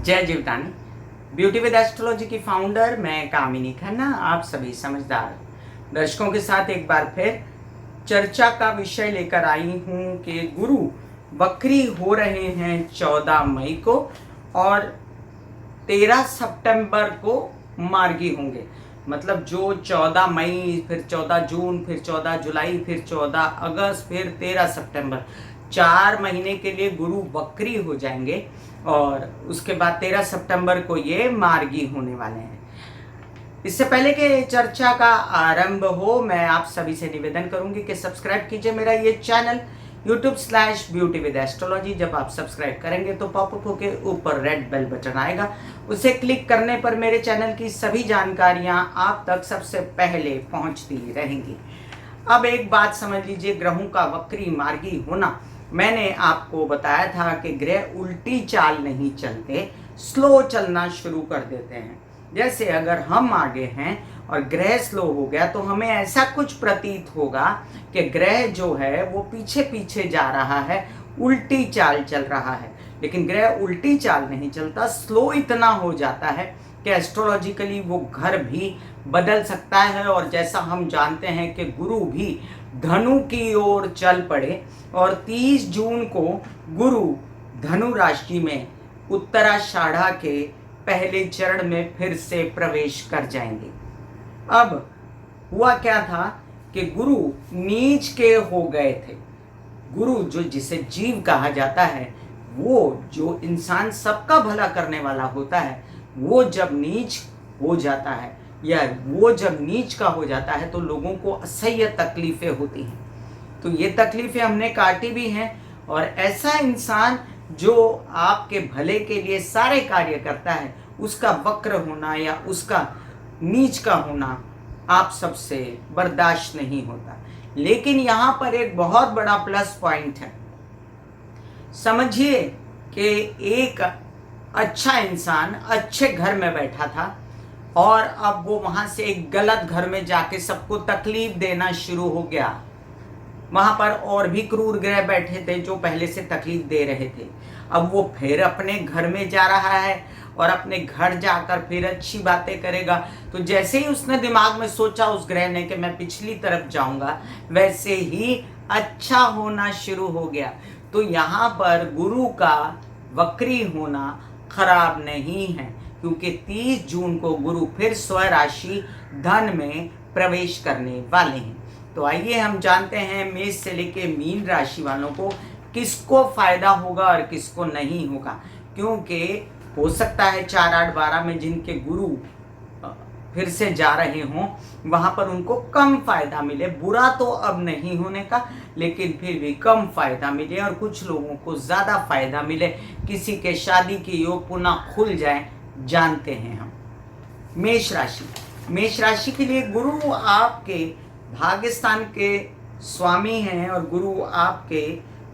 जय Jivdani. Beauty with astrology की founder मैं कामिनी खन्ना, आप सभी समझदार दर्शकों के साथ एक बार फिर चर्चा का विषय लेकर आई हूं कि गुरु वक्री हो रहे हैं 14 मई को और 13 सितंबर को मार्गी होंगे। मतलब जो 14 मई, फिर 14 जून, फिर 14 जुलाई, फिर 14 अगस्त, फिर 13 सितंबर, 4 महीने के लिए गुरु वक्री हो जाएंगे और उसके बाद 13 सितंबर को ये मार्गी होने वाले हैं। इससे पहले कि चर्चा का आरंभ हो, मैं आप सभी से निवेदन करूंगी कि सब्सक्राइब कीजिए मेरा ये चैनल YouTube/ब्यूटी विद एस्ट्रोलॉजी। जब आप सब्सक्राइब करेंगे तो पॉपअप होके ऊपर रेड बेल बटन आएगा, उसे क्लिक करने पर मेरे चैनल की सभी जानकारियां आप तक सबसे पहले पहुंचती रहेंगी। अब एक बात समझ लीजिए, ग्रहों का वक्री मार्गी होना, मैंने आपको बताया था कि ग्रह उल्टी चाल नहीं चलते, स्लो चलना शुरू कर देते हैं। जैसे अगर हम आगे हैं और ग्रह स्लो हो गया तो हमें ऐसा कुछ प्रतीत होगा कि ग्रह जो है वो पीछे पीछे जा रहा है, उल्टी चाल चल रहा है। लेकिन ग्रह उल्टी चाल नहीं चलता, स्लो इतना हो जाता है कि एस्ट्रोलॉजिकली वो घर भी बदल सकता है। और जैसा हम जानते हैं कि गुरु भी धनु की ओर चल पड़े और 30 जून को गुरु धनु राशि में उत्तराषाढ़ा के पहले चरण में फिर से प्रवेश कर जाएंगे। अब हुआ क्या था कि गुरु नीच के हो गए थे। गुरु जो जिसे जीव कहा जाता है, वो जो इंसान सबका भला करने वाला होता है, वो जब नीच हो जाता है या वो जब नीच का हो जाता है तो लोगों को असह्य तकलीफें होती हैं। तो ये तकलीफें हमने काटी भी हैं। और ऐसा इंसान जो आपके भले के लिए सारे कार्य करता है, उसका वक्र होना या उसका नीच का होना आप सबसे बर्दाश्त नहीं होता। लेकिन यहाँ पर एक बहुत बड़ा प्लस पॉइंट है। समझिए कि एक अच्छा इंसान अच्छे घर में बैठा था और अब वो वहां से एक गलत घर में जाके सबको तकलीफ देना शुरू हो गया। वहां पर और भी क्रूर ग्रह बैठे थे जो पहले से तकलीफ दे रहे थे। अब वो फिर अपने घर में जा रहा है और अपने घर जाकर फिर अच्छी बातें करेगा। तो जैसे ही उसने दिमाग में सोचा उस ग्रह ने कि मैं पिछली तरफ जाऊंगा, वैसे ही अच्छा होना शुरू हो गया। तो यहाँ पर गुरु का वक्री होना खराब नहीं है, क्योंकि 30 जून को गुरु फिर स्वराशि धन में प्रवेश करने वाले हैं। तो आइए हम जानते हैं मेष से लेके मीन राशि वालों को किसको फायदा होगा और किसको नहीं होगा। क्योंकि हो सकता है 4-8-12 में जिनके गुरु फिर से जा रहे हों, वहां पर उनको कम फायदा मिले। बुरा तो अब नहीं होने का, लेकिन फिर भी कम फायदा मिले और कुछ लोगों को ज्यादा फायदा मिले। किसी के शादी के योग पुनः खुल जाए, जानते हैं हम। मेष राशि के लिए गुरु आपके भाग्य स्थान के स्वामी हैं और गुरु आपके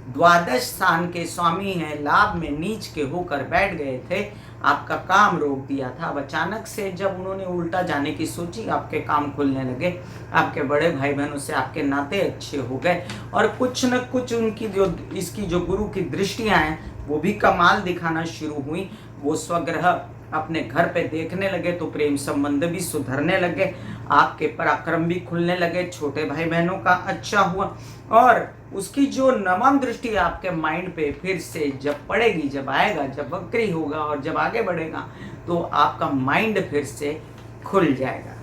द्वादश स्थान के स्वामी हैं। लाभ में नीच के होकर बैठ गए थे, आपका काम रोक दिया था। अब अचानक से जब उन्होंने उल्टा जाने की सोची, आपके काम खुलने लगे, आपके बड़े भाई बहनों से आपके नाते अच्छे हो गए और कुछ न कुछ उनकी जो इसकी जो गुरु की दृष्टियां हैं वो भी कमाल दिखाना शुरू हुई। वो स्वग्रह अपने घर पे देखने लगे तो प्रेम संबंध भी सुधरने लगे, आपके पराक्रम भी खुलने लगे, छोटे भाई बहनों का अच्छा हुआ। और उसकी जो नवम दृष्टि आपके माइंड पे फिर से जब पड़ेगी, जब आएगा, जब वक्री होगा और जब आगे बढ़ेगा, तो आपका माइंड फिर से खुल जाएगा।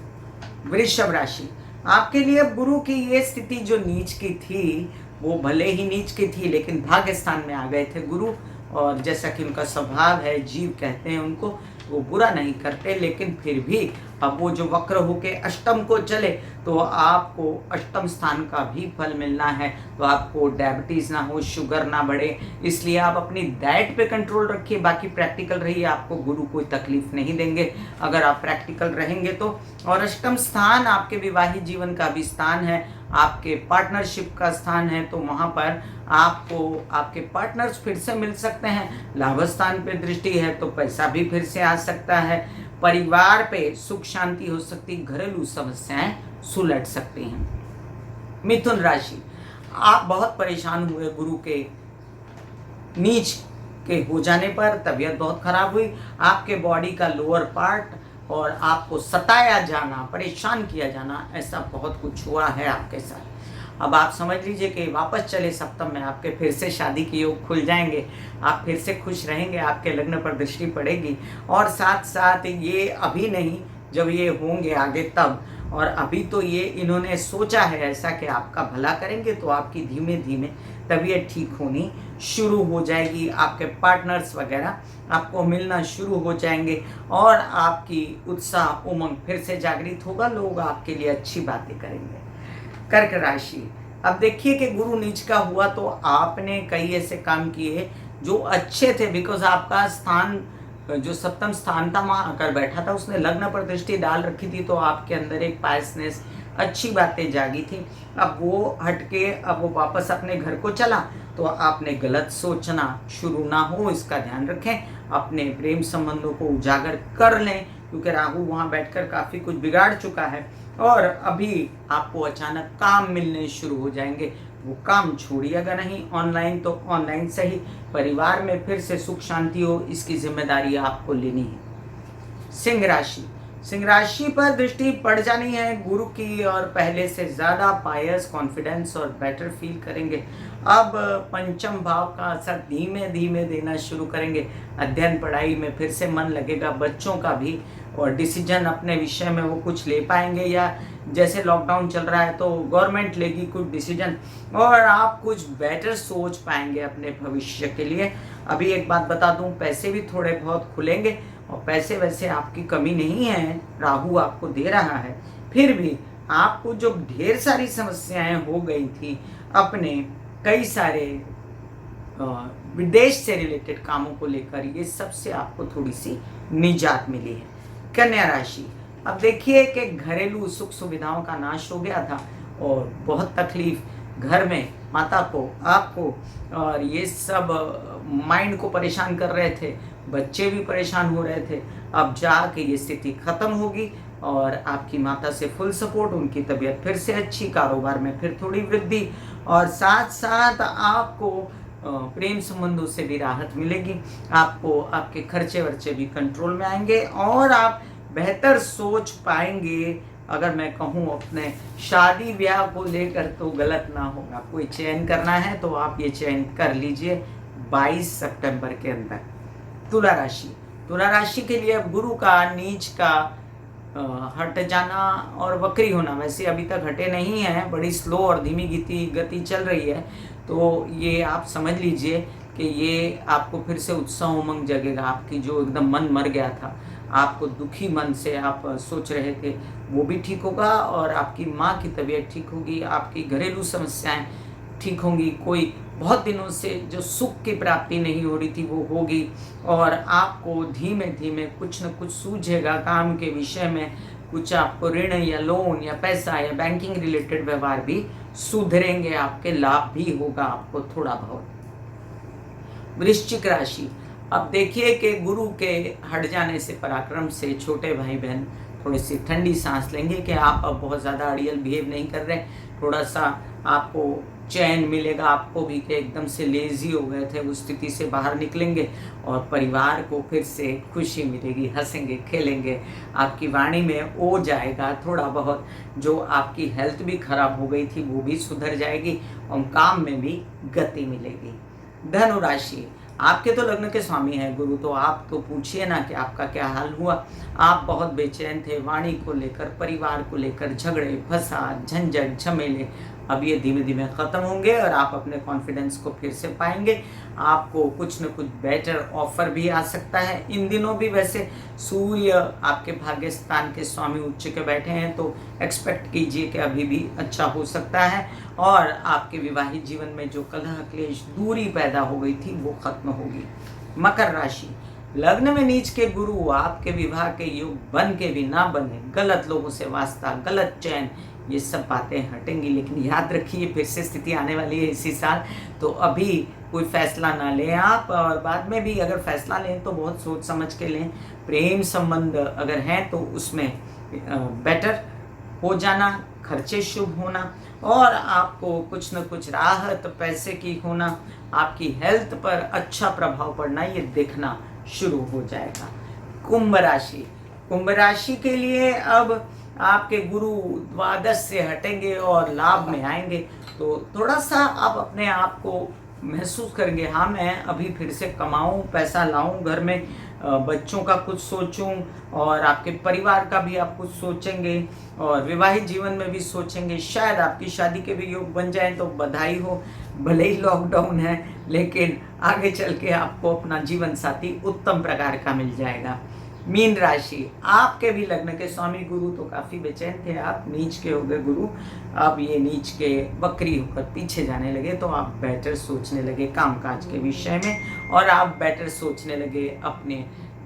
वृषभ राशि, आपके लिए गुरु की ये स्थिति जो नीच की थी, वो भले ही नीच की थी लेकिन भाग्य स्थान में आ गए थे गुरु। और जैसा कि उनका स्वभाव है, जीव कहते हैं उनको, वो बुरा नहीं करते। लेकिन फिर भी अब वो जो वक्र होके अष्टम को चले तो आपको अष्टम स्थान का भी फल मिलना है। तो आपको डायबिटीज ना हो, शुगर ना बढ़े, इसलिए आप अपनी डाइट पे कंट्रोल रखिए। बाकी प्रैक्टिकल रहिए, आपको गुरु कोई तकलीफ नहीं देंगे अगर आप प्रैक्टिकल रहेंगे तो। और अष्टम स्थान आपके विवाहित जीवन का भी स्थान है, आपके पार्टनरशिप का स्थान है। तो वहां पर आपको आपके पार्टनर्स फिर से मिल सकते हैं। लाभ स्थान पे दृष्टि है तो पैसा भी फिर से आ सकता है। परिवार पे सुख शांति हो सकती, घरेलू समस्याएं सुलझ सकती हैं। मिथुन राशि, आप बहुत परेशान हुए गुरु के नीच के हो जाने पर तबीयत बहुत खराब हुई, आपके बॉडी का लोअर पार्ट और आपको सताया जाना, परेशान किया जाना, ऐसा बहुत कुछ हुआ है आपके साथ। अब आप समझ लीजिए कि वापस चले सप्तम में आपके फिर से शादी के योग खुल जाएंगे, आप फिर से खुश रहेंगे, आपके लग्न पर दृष्टि पड़ेगी। और साथ साथ ये अभी नहीं, जब ये होंगे आगे तब, और अभी तो ये इन्होंने सोचा है ऐसा कि आपका भला करेंगे, तो आपकी धीमे धीमे तबीयत ठीक होनी शुरू हो जाएगी, आपके पार्टनर्स वगैरह आपको मिलना शुरू हो जाएंगे और आपकी उत्साह उमंग फिर से जागृत होगा, लोग आपके लिए अच्छी बातें करेंगे। कर्क राशि, अब देखिए कि गुरु नीच का हुआ तो आपने कई ऐसे काम किए जो अच्छे थे, बिकॉज आपका स्थान जो सप्तम स्थान था वहां आकर बैठा था, उसने लग्न पर दृष्टि डाल रखी थी, तो आपके अंदर एक पायसनेस, अच्छी बातें जागी थी। अब वो हटके अब वो वापस अपने घर को चला, तो आपने गलत सोचना शुरू ना हो इसका ध्यान रखें, अपने प्रेम संबंधों को उजागर कर लें, क्योंकि राहु वहां बैठकर काफी कुछ बिगाड़ चुका है और अभी आपको अचानक काम मिलने शुरू हो जाएंगे। वो काम छोड़िएगा नहीं, ऑनलाइन तो ऑनलाइन सही, परिवार में फिर से सुख शांति हो, इसकी जिम्मेदारी आपको लेनी है। सिंह राशि, सिंह राशि पर दृष्टि पड़ जानी है गुरु की और पहले से ज्यादा पायस, कॉन्फिडेंस और बेटर फील करेंगे। अब पंचम भाव का असर धीमे धीमे देना शुरू करेंगे, अध्ययन पढ़ाई में फिर से मन लगेगा, बच्चों का भी, और डिसीजन अपने विषय में वो कुछ ले पाएंगे, या जैसे लॉकडाउन चल रहा है तो गवर्नमेंट लेगी कुछ डिसीजन और आप कुछ बेटर सोच पाएंगे अपने भविष्य के लिए। अभी एक बात बता दूं, पैसे भी थोड़े बहुत खुलेंगे और पैसे वैसे आपकी कमी नहीं है, राहु आपको दे रहा है, फिर भी आपको जो ढेर सारी समस्याएं हो गई थी अपने कई सारे विदेश से रिलेटेड कामों को लेकर, ये सबसे आपको थोड़ी सी निजात मिली है। कन्या राशि, अब देखिए कि घरेलू सुख सुविधाओं का नाश हो गया था और बहुत तकलीफ घर में माता को, आपको, और ये सब माइंड को परेशान कर रहे थे, बच्चे भी परेशान हो रहे थे। अब जाके ये स्थिति खत्म होगी और आपकी माता से फुल सपोर्ट, उनकी तबीयत फिर से अच्छी, कारोबार में फिर थोड़ी वृद्धि, और साथ साथ आपको प्रेम संबंधों से भी राहत मिलेगी, आपको आपके खर्चे वर्चे भी कंट्रोल में आएंगे और आप बेहतर सोच पाएंगे। अगर मैं कहूँ अपने शादी ब्याह को लेकर तो गलत ना होगा, कोई चयन करना है तो आप ये चयन कर लीजिए 22 सितंबर के अंदर। तुला राशि, तुला राशि के लिए अब गुरु का नीच का हट जाना और वक्री होना, वैसे अभी तक हटे नहीं है, बड़ी स्लो और धीमी गति चल रही है, तो ये आप समझ लीजिए कि ये आपको फिर से उत्साह उमंग जगेगा, आपकी जो एकदम मन मर गया था, आपको दुखी मन से आप सोच रहे थे, वो भी ठीक होगा और आपकी माँ की तबीयत ठीक होगी, आपकी घरेलू समस्याएं ठीक होंगी, कोई बहुत दिनों से जो सुख की प्राप्ति नहीं हो रही थी वो होगी, और आपको धीमे धीमे कुछ न कुछ सूझेगा काम के विषय में, कुछ आपको ऋण या लोन या पैसा या बैंकिंग रिलेटेड व्यवहार भी सुधरेंगे, आपके लाभ भी होगा आपको थोड़ा बहुत। वृश्चिक राशि, अब देखिए कि गुरु के हट जाने से, पराक्रम से छोटे भाई बहन थोड़ी सी ठंडी सांस लेंगे कि आप अब बहुत ज़्यादा अड़ियल बिहेव नहीं कर रहे, थोड़ा सा आपको चैन मिलेगा, आपको भी कि एकदम से लेजी हो गए थे, उस स्थिति से बाहर निकलेंगे और परिवार को फिर से खुशी मिलेगी, हंसेंगे खेलेंगे, आपकी वाणी में ओ जाएगा, थोड़ा बहुत जो आपकी हेल्थ भी खराब हो गई थी वो भी सुधर जाएगी और काम में भी गति मिलेगी। धनु राशि, आपके तो लग्न के स्वामी हैं गुरु, तो आप तो पूछिए ना कि आपका क्या हाल हुआ, आप बहुत बेचैन थे वाणी को लेकर, परिवार को लेकर, झगड़े फसाद झंझट झमेले, अब ये धीमे धीमे खत्म होंगे और आप अपने कॉन्फिडेंस को फिर से पाएंगे, आपको कुछ न कुछ बेटर ऑफर भी आ सकता है। इन दिनों भी वैसे सूर्य आपके भाग्य स्थान के स्वामी उच्च के बैठे हैं, तो एक्सपेक्ट कीजिए कि अभी भी अच्छा हो सकता है और आपके विवाहित जीवन में जो कलह क्लेश दूरी पैदा हो गई थी वो खत्म होगी। मकर राशि, लग्न में नीच के गुरु आपके विवाह के योग बन के भी ना बने, गलत लोगों से वास्ता, गलत चयन, ये सब बातें हटेंगी, लेकिन याद रखिए फिर से स्थिति आने वाली है इसी साल, तो अभी कोई फैसला ना लें आप, और बाद में भी अगर फैसला लें तो बहुत सोच समझ के लें। प्रेम संबंध अगर हैं तो उसमें बेटर हो जाना, खर्चे शुभ होना और आपको कुछ न कुछ राहत पैसे की होना, आपकी हेल्थ पर अच्छा प्रभाव पड़ना ये दिखना शुरू हो जाएगा। कुंभ राशि, कुंभ राशि के लिए अब आपके गुरु द्वादश से हटेंगे और लाभ में आएंगे, तो थोड़ा सा आप अपने आप को महसूस करेंगे, हाँ मैं अभी फिर से कमाऊं, पैसा लाऊं, घर में बच्चों का कुछ सोचूं और आपके परिवार का भी आप कुछ सोचेंगे और विवाहित जीवन में भी सोचेंगे। शायद आपकी शादी के भी योग बन जाए तो बधाई हो, भले ही लॉकडाउन है लेकिन आगे चल के आपको अपना जीवन साथी उत्तम प्रकार का मिल जाएगा। मीन राशि, आपके भी लग्न के स्वामी गुरु तो काफी बेचैन थे, आप नीच के हो गए गुरु, अब ये नीच के वक्री होकर पीछे जाने लगे, तो आप बेटर सोचने लगे कामकाज के विषय में और आप बेटर सोचने लगे अपने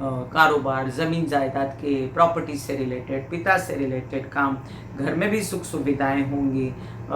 कारोबार, जमीन जायदाद के, प्रॉपर्टी से रिलेटेड, पिता से रिलेटेड काम, घर में भी सुख सुविधाएं होंगी,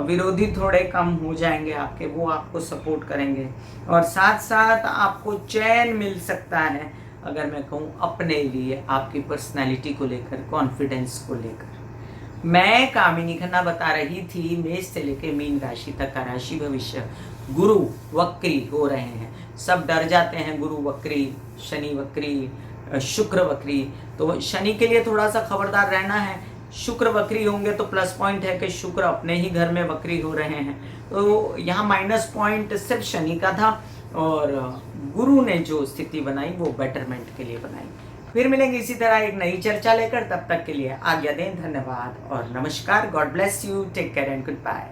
विरोधी थोड़े कम हो जाएंगे आपके, वो आपको सपोर्ट करेंगे और साथ साथ आपको चैन मिल सकता है अगर मैं कहूँ अपने लिए, आपकी पर्सनैलिटी को लेकर, कॉन्फिडेंस को लेकर। मैं कामिनी खन्ना बता रही थी मेष से लेकर मीन राशि तक का राशि भविष्य। गुरु वक्री हो रहे हैं, सब डर जाते हैं गुरु वक्री, शनि वक्री, शुक्र वक्री, तो शनि के लिए थोड़ा सा खबरदार रहना है। शुक्र वक्री होंगे तो प्लस पॉइंट है कि शुक्र अपने ही घर में वक्री हो रहे हैं, तो यहाँ माइनस पॉइंट सिर्फ शनि का था और गुरु ने जो स्थिति बनाई वो बेटरमेंट के लिए बनाई। फिर मिलेंगे इसी तरह एक नई चर्चा लेकर, तब तक के लिए आज्ञा दें, धन्यवाद और नमस्कार। God bless you, take care and good bye.